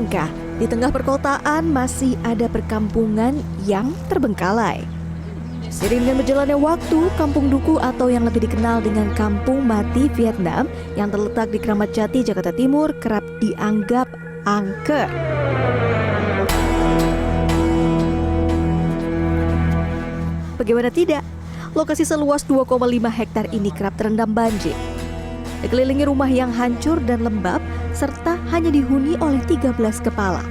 menyangka di tengah perkotaan masih ada perkampungan yang terbengkalai. Seiring dengan berjalannya waktu, Kampung Dukuh atau yang lebih dikenal dengan Kampung Mati Vietnam yang terletak di Kramat Jati, Jakarta Timur kerap dianggap angker. Bagaimana tidak, lokasi seluas 2,5 hektar ini kerap terendam banjir. Dikelilingi rumah yang hancur dan lembab, serta hanya dihuni oleh 13 kepala.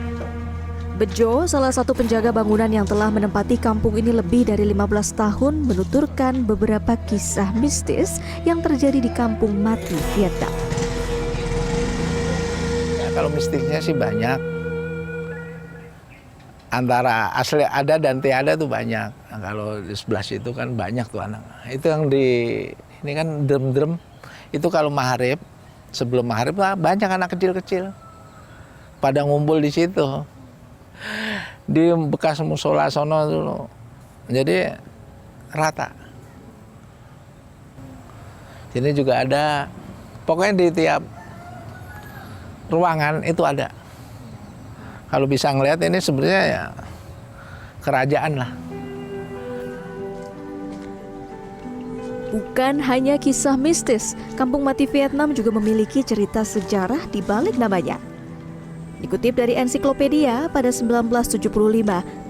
Bejo, salah satu penjaga bangunan yang telah menempati kampung ini lebih dari 15 tahun, menuturkan beberapa kisah mistis yang terjadi di Kampung Mati Vietnam. Ya, kalau mistisnya sih banyak. Antara asli ada dan tiada tuh banyak. Nah, kalau di sebelah situ kan banyak tuh anak. Itu yang ini kan drum-drum. Itu kalau maghrib, sebelum maghrib banyak anak kecil-kecil pada ngumpul di situ. Di bekas musola sono dulu. Jadi rata. Sini juga ada. Pokoknya di tiap ruangan itu ada. Kalau bisa ngelihat ini sebenarnya ya kerajaan lah. Bukan hanya kisah mistis, Kampung Mati Vietnam juga memiliki cerita sejarah di balik namanya. Dikutip dari ensiklopedia, pada 1975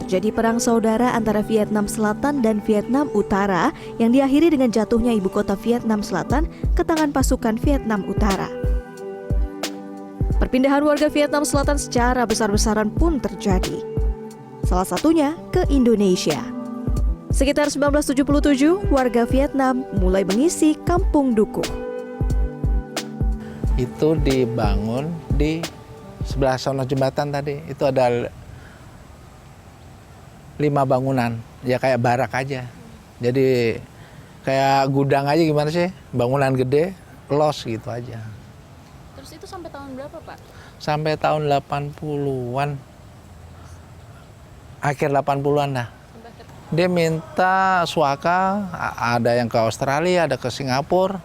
terjadi perang saudara antara Vietnam Selatan dan Vietnam Utara yang diakhiri dengan jatuhnya ibu kota Vietnam Selatan ke tangan pasukan Vietnam Utara. Perpindahan warga Vietnam Selatan secara besar-besaran pun terjadi. Salah satunya ke Indonesia. Sekitar 1977, warga Vietnam mulai mengisi Kampung Dukuh. Itu dibangun di sebelah sono jembatan tadi. Itu ada 5 bangunan. Ya kayak barak aja. Jadi kayak gudang aja gimana sih? Bangunan gede, los gitu aja. Terus itu sampai tahun berapa, Pak? Sampai tahun 80-an. Akhir 80-an dah. Dia minta suaka, ada yang ke Australia, ada ke Singapura.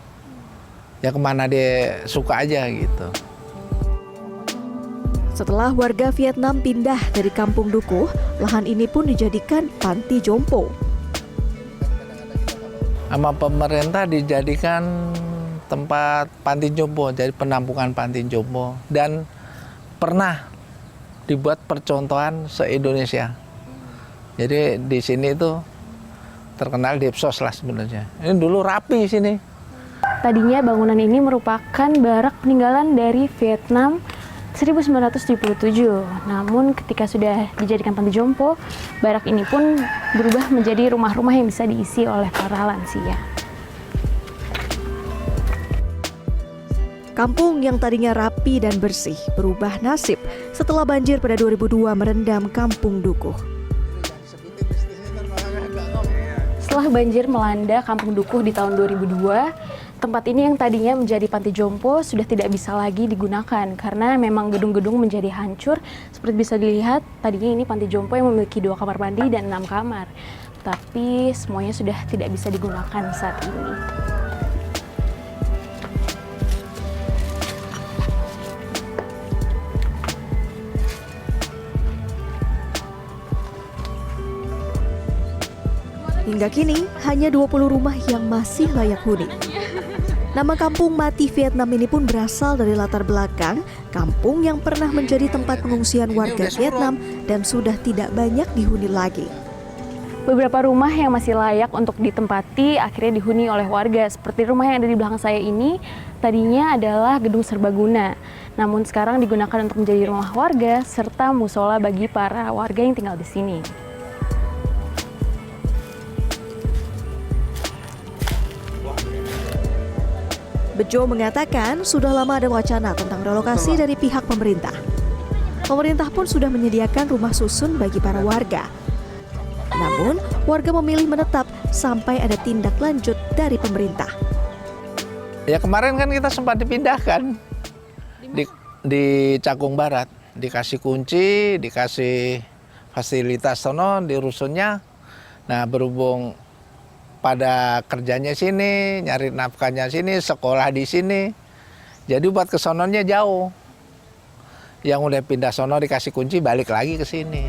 Ya kemana dia suka aja gitu. Setelah warga Vietnam pindah dari Kampung Dukuh, lahan ini pun dijadikan panti jompo. Sama pemerintah dijadikan tempat panti jompo, jadi penampungan panti jompo. Dan pernah dibuat percontohan se-Indonesia. Jadi di sini itu terkenal Dipsos lah sebenarnya. Ini dulu rapi sini. Tadinya bangunan ini merupakan barak peninggalan dari Vietnam 1977. Namun ketika sudah dijadikan panti jompo, barak ini pun berubah menjadi rumah-rumah yang bisa diisi oleh para lansia. Kampung yang tadinya rapi dan bersih berubah nasib setelah banjir pada 2002 merendam Kampung Dukuh. Setelah banjir melanda Kampung Dukuh di tahun 2002, tempat ini yang tadinya menjadi panti jompo sudah tidak bisa lagi digunakan karena memang gedung-gedung menjadi hancur. Seperti bisa dilihat, tadinya ini panti jompo yang memiliki 2 kamar mandi dan 6 kamar. Tapi semuanya sudah tidak bisa digunakan saat ini. Hingga kini, hanya 20 rumah yang masih layak huni. Nama Kampung Mati Vietnam ini pun berasal dari latar belakang kampung yang pernah menjadi tempat pengungsian warga Vietnam dan sudah tidak banyak dihuni lagi. Beberapa rumah yang masih layak untuk ditempati akhirnya dihuni oleh warga. Seperti rumah yang ada di belakang saya ini, tadinya adalah gedung serbaguna. Namun sekarang digunakan untuk menjadi rumah warga serta musola bagi para warga yang tinggal di sini. Bejo mengatakan sudah lama ada wacana tentang relokasi dari pihak pemerintah. Pemerintah pun sudah menyediakan rumah susun bagi para warga. Namun, warga memilih menetap sampai ada tindak lanjut dari pemerintah. Ya kemarin kan kita sempat dipindahkan di Cakung Barat. Dikasih kunci, dikasih fasilitas sono di rusunnya. Nah berhubung pada kerjanya sini, nyari nafkahnya sini, sekolah di sini. Jadi buat kesononya jauh. Yang udah pindah sono dikasih kunci balik lagi ke sini.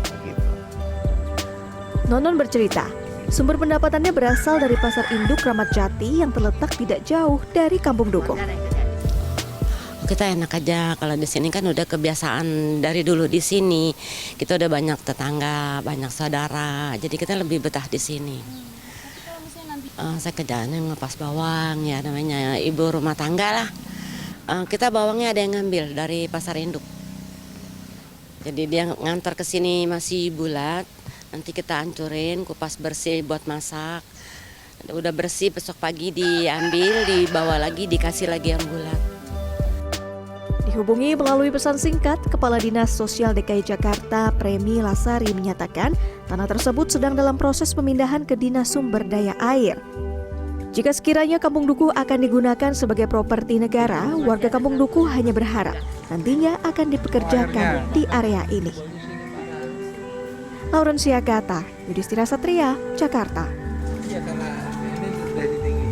Gitu. Nonon bercerita, sumber pendapatannya berasal dari pasar induk Kramat Jati yang terletak tidak jauh dari Kampung Dukuh. Kita enak aja kalau di sini kan udah kebiasaan dari dulu di sini. Kita udah banyak tetangga, banyak saudara, jadi kita lebih betah di sini. Saya kerjaannya ngepas bawang ya, namanya ibu rumah tangga lah. Kita bawangnya ada yang ngambil dari pasar induk. Jadi dia ngantar ke sini masih bulat, nanti kita hancurin, kupas bersih buat masak. Udah bersih besok pagi diambil, dibawa lagi, dikasih lagi yang bulat. Dihubungi melalui pesan singkat, Kepala Dinas Sosial DKI Jakarta, Premi Lasari menyatakan tanah tersebut sedang dalam proses pemindahan ke Dinas Sumber Daya Air. Jika sekiranya Kampung Dukuh akan digunakan sebagai properti negara, warga Kampung Dukuh hanya berharap nantinya akan dipekerjakan di area ini. Lauren Siagata, Yudhistira Satria, Jakarta. Ya, karena ini dari tinggi.